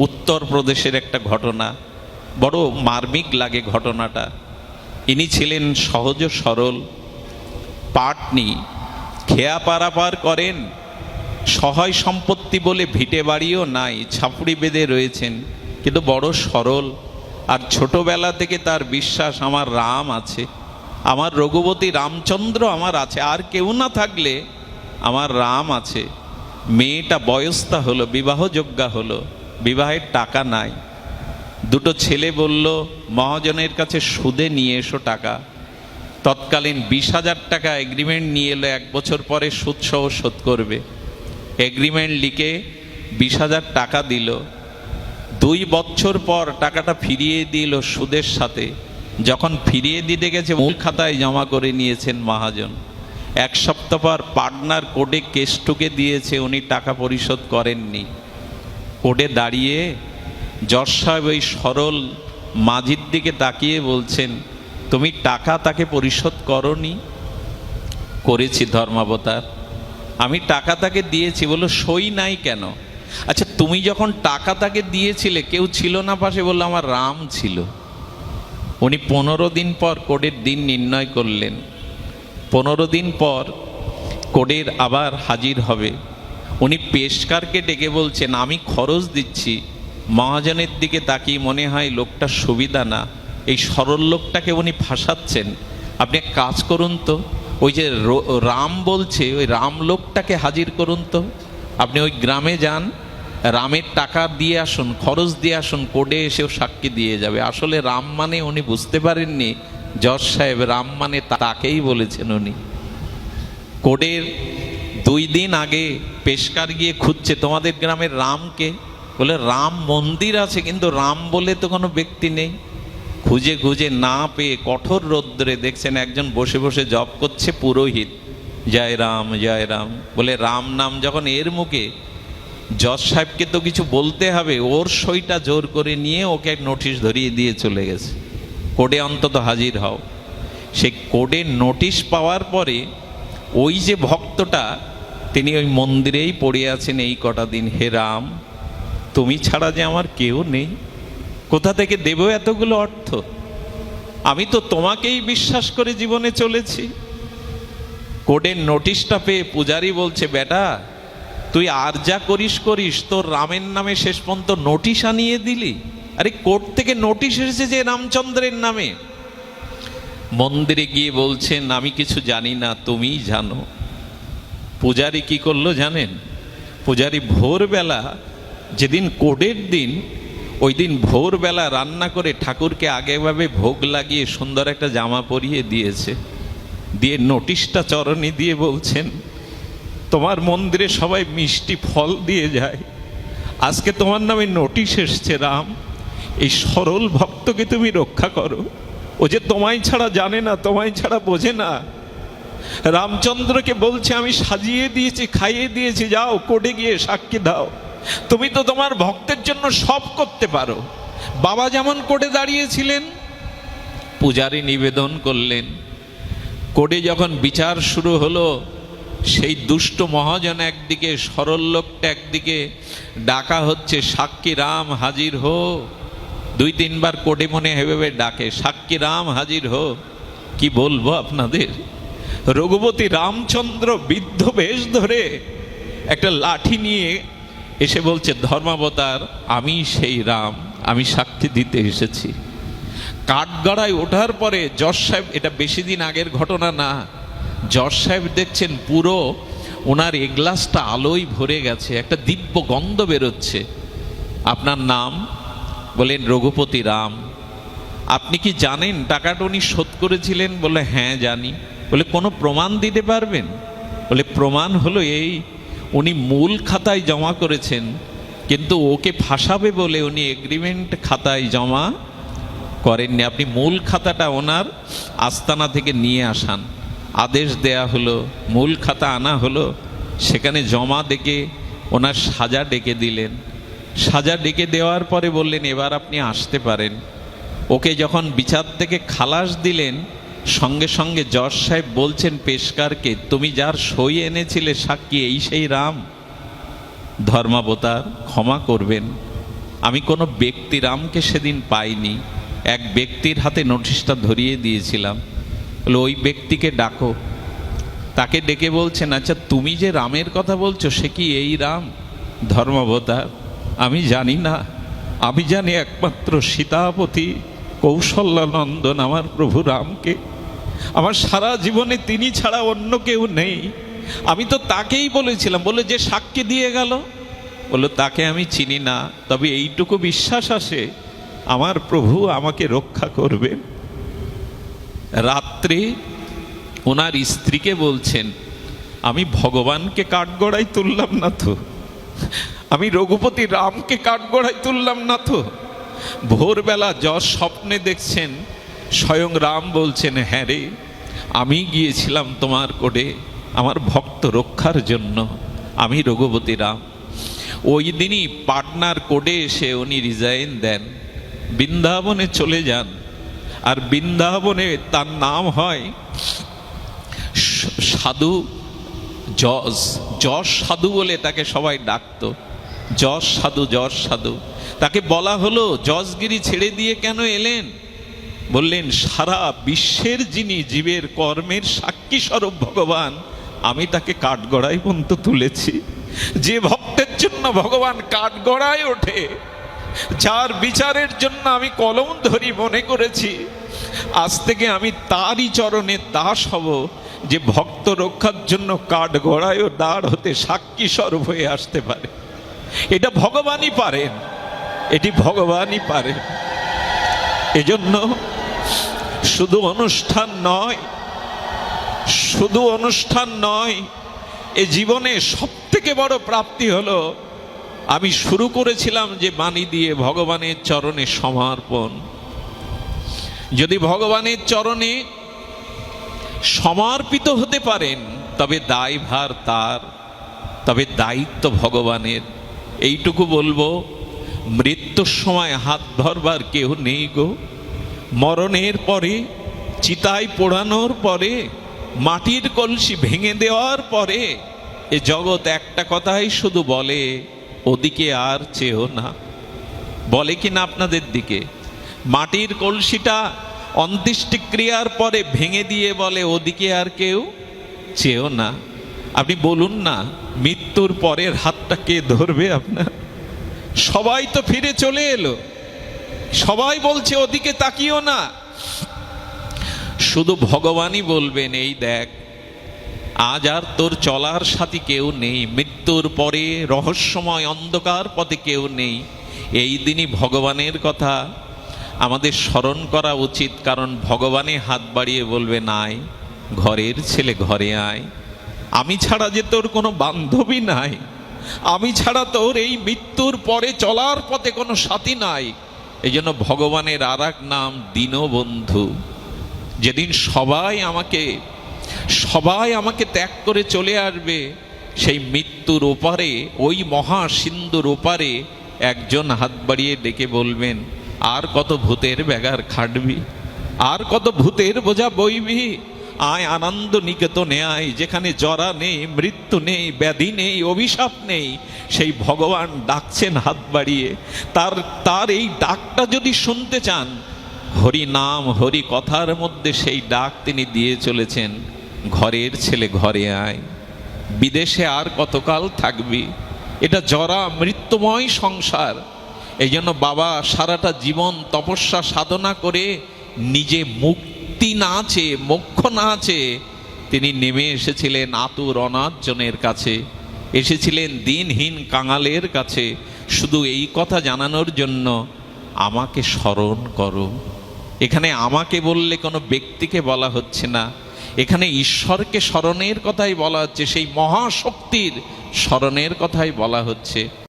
উত্তরপ্রদেশের একটা ঘটনা, বড় মার্মিক লাগে ঘটনাটা। ইনি ছিলেন সহজ সরল পাটনি, খেয়া পারাপার করেন, সহায় সম্পত্তি বলে ভিটে বাড়িও নাই, ছাপুড়ি বেঁধে রয়েছেন, কিন্তু বড় সরল। আর ছোটবেলা থেকে তার বিশ্বাস আমার রাম আছে, আমার রঘুপতি রামচন্দ্র আমার আছে, আর কেউ না থাকলে আমার রাম আছে। মেয়েটা বয়স্তা হলো, বিবাহযোগ্যা হলো, বিবাহের টাকা নাই। দুটো ছেলে বলল মহাজনের কাছে সুদে নিয়ে এসো টাকা। তৎকালীন 20,000 টাকা এগ্রিমেন্ট নিয়ে এলো, 1 বছর পরে সুদসহ শোধ করবে। এগ্রিমেন্ট লিখে 20,000 টাকা দিল। 2 বছর পর টাকাটা ফিরিয়ে দিল সুদের সাথে। যখন ফিরিয়ে দিতে গেছে মূল খাতায় জমা করে নিয়েছেন মহাজন। 1 সপ্তাহ পর পার্টনার কোর্টে কেস ঠুকে দিয়েছে, উনি টাকা পরিশোধ করেননি। কোর্টে দাঁড়িয়ে জজ সাহেব ওই সরল মাঝির দিকে তাকিয়ে বলছেন, তুমি টাকা তাকে পরিশোধ করনি? করেছি ধর্মাবতার, আমি টাকা তাকে দিয়েছি। বললো সই নাই কেন? আচ্ছা তুমি যখন টাকা তাকে দিয়েছিলে কেউ ছিল না পাশে? বললো আমার রাম ছিল। উনি 15 দিন পর কোর্টের দিন নির্ণয় করলেন। 15 দিন পর কোর্টের আবার হাজির হবে। উনি পেশকারকে ডেকে বলছেন, আমি খরচ দিচ্ছি। মহাজনের দিকে তাকিয়ে মনে হয় লোকটা সুবিধা না, এই সরল লোকটাকে উনি ফাঁসাচ্ছেন। আপনি এক কাজ করুন তো, ওই যে রাম বলছে ওই রাম লোকটাকে হাজির করুন তো। আপনি ওই গ্রামে যান, রামের টাকা দিয়ে আসুন, খরচ দিয়ে আসুন, কোর্টে এসেও সাক্ষী দিয়ে যাবে। আসলে রাম মানে উনি বুঝতে পারেননি, জজ সাহেব রাম মানে তাকেই বলেছেন উনি। কোর্টের 2 দিন আগে পেশকার গিয়ে খুঁজছে তোমাদের গ্রামের রামকে। বলে রাম মন্দির আছে কিন্তু রাম বলে তো কোনো ব্যক্তি নেই। খুঁজে খুঁজে না পেয়ে কঠোর রৌদ্রে দেখছেন একজন বসে বসে জপ করছে, পুরোহিত, জয় রাম জয় রাম বলে। রাম নাম যখন এর মুখে, জজ সাহেবকে তো কিছু বলতে হবে, ওর সইটা জোর করে নিয়ে ওকে এক নোটিশ ধরিয়ে দিয়ে চলে গেছে, কোর্টে অন্তত হাজির হও। সেই কোর্টে নোটিশ পাওয়ার পরে ওই যে ভক্তটা তিনি ওই মন্দিরেই পড়ে আছেন এই কটা দিন, হে রাম তুমি ছাড়া যে আমার কেউ নেই, কোথা থেকে দেব এতগুলো অর্থ? আমি তো তোমাকেই বিশ্বাস করে জীবনে চলেছি। কোর্টের নোটিশটা পেয়ে পূজারি বলছে, বেটা তুই আর যা করিস করিস, তোর রামের নামে শেষ পর্যন্ত নোটিশ আনিয়ে দিলি। আরে কোর্ট থেকে নোটিশ এসেছে যে রামচন্দ্রের নামে। মন্দিরে গিয়ে বলছেন আমি কিছু জানি না, তুমিই জানো। পূজারি কি করলো জানেন? পূজারি ভোরবেলা, যেদিন কোর্টের দিন, ওই দিন ভোরবেলা রান্না করে ঠাকুরকে আগেভাবে ভোগ লাগিয়ে সুন্দর একটা জামা পরিয়ে দিয়েছে। দিয়ে নোটিশটা চরণে দিয়ে বলছেন, তোমার মন্দিরে সবাই মিষ্টি ফল দিয়ে যায়, আজকে তোমার নামে নোটিশ এসছে রাম, এই সরল ভক্তকে তুমি রক্ষা করো। ও যে তোমায় ছাড়া জানে না, তোমায় ছাড়া বোঝে না। রামচন্দ্রকে বলছে আমি সাজিয়ে দিয়েছি, খাইয়ে দিয়েছি, যাও কোর্টে গিয়ে সাক্ষী দাও। তুমি তো তোমার ভক্তের জন্য সব করতে পারো। বাবা যেমন কোর্টে দাঁড়িয়েছিলেন। পূজারী নিবেদন করলেন। কোর্টে যখন বিচার শুরু হলো, সেই দুষ্ট মহাজন একদিকে, সরল লোকটা একদিকে, ডাকা হচ্ছে সাক্ষী রাম হাজির হো। 2-3 বার কোর্টে মনে হেবে ডাকে, সাক্ষী রাম হাজির হো। কি বলবো আপনাদের, রঘুপতি রামচন্দ্র বৃদ্ধ বেশ ধরে একটা লাঠি নিয়ে এসে বলছে, ধর্মাবতার আমি সেই রাম, আমি সাক্ষী দিতে এসেছি। কাঠগড়ায় ওঠার পরে জজ সাহেব, এটা বেশি দিন আগের ঘটনা না, জজ সাহেব দেখছেন পুরো ওনার এগ্লাসটা আলোয় ভরে গেছে, একটা দিব্য গন্ধ বেরোচ্ছে। আপনার নাম? বলেন রঘুপতি রাম। আপনি কি জানেন টাকাটা উনি শোধ করেছিলেন? বলে হ্যাঁ জানি। বলে কোনো প্রমাণ দিতে পারবেন? বলে প্রমাণ হলো এই, উনি মূল খাতায় জমা করেছেন, কিন্তু ওকে ফাঁসাবে বলে উনি এগ্রিমেন্ট খাতায় জমা করেননি। আপনি মূল খাতাটা ওনার আস্তানা থেকে নিয়ে আসান। আদেশ দেয়া হলো, মূল খাতা আনা হলো, সেখানে জমা ডেকে ওনার সাজা ডেকে দিলেন। সাজা ডেকে দেওয়ার পরে বললেন এবার আপনি আসতে পারেন। ওকে যখন বিচার থেকে খালাস দিলেন, সঙ্গে সঙ্গে জজ সাহেব বলছেন পেশকারকে, তুমি যার সই এনেছিলে সাক্ষী, এই সেই রাম? ধর্মাবতার ক্ষমা করবেন, আমি কোনো ব্যক্তি রামকে সেদিন পাইনি, এক ব্যক্তির হাতে নোটিশটা ধরিয়ে দিয়েছিলাম। বলে ওই ব্যক্তিকে ডাকো। তাকে ডেকে বলছেন, আচ্ছা তুমি যে রামের কথা বলছো সে কি এই রাম ধর্মাবতার? আমি জানি না, আমি জানি একমাত্র সীতাপতি কৌশল্যানন্দন আমার প্রভু রামকে। আমার সারা জীবনে তিনি ছাড়া অন্য কেউ নেই। আমি তো তাকেই বলেছিলাম। বলে যে সাক্ষী দিয়ে গেল, বললো তাকে আমি চিনি না, তবে এইটুকু বিশ্বাস আসে আমার প্রভু আমাকে রক্ষা করবেন। রাত্রে ওনার স্ত্রীকে বলছেন, আমি ভগবানকে কাঠগড়ায় তুললাম না তো, আমি রঘুপতি রামকে কাঠগড়ায় তুললাম না তো। ভোরবেলা যশ স্বপ্নে দেখছেন স্বয়ং রাম বলছেন, হ্যাঁ রে, আমি গিয়েছিলাম তোমার কোডে আমার ভক্ত রক্ষার জন্য, আমি রঘুপতি রাম। ওই দিনই পাটনার কোডে এসে উনি রিজাইন দেন, বৃন্দাবনে চলে যান। আর বৃন্দাবনে তার নাম হয় সাধু যশ। যশ সাধু বলে তাকে সবাই ডাকতো, যশ সাধু, যশ সাধু। তাকে বলা হলো যশগিরি ছেড়ে দিয়ে কেন এলেন? বললেন, সারা বিশ্বের যিনি জীবের কর্মের সাক্ষী স্বরূপ ভগবান, আমি তাকে কাঠগড়ায় পর্যন্ত তুলেছি। যে ভক্তের জন্য ভগবান কাঠগড়ায় ওঠে, যার বিচারের জন্য আমি কলম ধরি মনে করেছি, আজ থেকে আমি তারই চরণে দাস হব, যে ভক্ত রক্ষার জন্য কাঠগড়ায়ও দাঁড় হতে সাক্ষী স্বরূপ হয়ে আসতে পারে। এটা ভগবানই পারেন, এটি ভগবানই পারেন। এজন্য শুধু অনুষ্ঠান নয়, শুধু অনুষ্ঠান নয়, এ জীবনে সব থেকে বড় প্রাপ্তি হলো, আমি শুরু করেছিলাম যে বাণী দিয়ে ভগবানের চরণে সমর্পণ। যদি ভগবানের চরণে সমর্পিত হতে পারেন তবে দায়ভার তার, তবে দায়িত্ব ভগবানের। এইটুকু বলবো, মৃত্যুর সময় হাত ধরবার কেউ নেই গো। মরণের পরে, চিতায় পোড়ানোর পরে, মাটির কলসি ভেঙে দেওয়ার পরে এ জগৎ একটা কথাই শুধু বলে, ওদিকে আর চেও না। বলে কি না আপনাদের দিকে? মাটির কলসিটা অন্ত্যেষ্টিক্রিয়ার পরে ভেঙে দিয়ে বলে, ওদিকে আর কেউ চেও না। আপনি বলুন না, মৃত্যুর পরের হাতটা কে ধরবে আপনার? সবাই তো ফিরে চলে এলো, সবাই বলছে ওদিকে তাকিও না। শুধু ভগবানই বলবেন, এই দেখ, আজ আর তোর চলার সাথী কেউ নেই, মৃত্যুর পরে রহস্যময় অন্ধকার পথে কেউ নেই। এই দিনই ভগবানের কথা আমাদের স্মরণ করা উচিত, কারণ ভগবানে হাত বাড়িয়ে বলবে, নাই ঘরের ছেলে ঘরে আয়। আমি ছাড়া যে তোর কোনো বান্ধবী নাই, আমি ছাড়া তোর এই মৃত্যুর পরে চলার পথে কোনো সাথী নাই। এই জন্য ভগবানের আর এক নাম দীনবন্ধু। যেদিন সবাই আমাকে ত্যাগ করে চলে আসবে, সেই মৃত্যুর ওপারে, ওই মহা সিন্ধুর ওপারে একজন হাত বাড়িয়ে ডেকে বলবেন, আর কত ভূতের ব্যাগার খাটবি, আর কত ভূতের বোঝা বইবি, আয় আনন্দ নিকেতনে আয়, যেখানে জরা নেই, মৃত্যু নেই, ব্যাধি নেই, অভিশাপ নেই। সেই ভগবান ডাকছেন হাত বাড়িয়ে। তার এই ডাকটা যদি শুনতে চান, হরি নাম হরি কথার মধ্যে সেই ডাক তিনি দিয়ে চলেছেন, ঘরের ছেলে ঘরে আয়। বিদেশে আর কতকাল থাকবি? এটা জরা মৃত্যুময় সংসার। এই জন্য বাবা সারাটা জীবন তপস্যা সাধনা করে নিজে মুক্তি না চেয়ে, মোক্ষ না চেয়ে তিনি নেমে এসেছিলেন আতুর অনাথজনের কাছে, এসেছিলেন দিনহীন কাঙালের কাছে, শুধু এই কথা জানানোর জন্য, আমাকে স্মরণ করো। এখানে আমাকে বললে কোনো ব্যক্তিকে বলা হচ্ছে না, এখানে ঈশ্বরকে স্মরণের কথাই বলা হচ্ছে, সেই মহাশক্তির স্মরণের কথাই বলা হচ্ছে।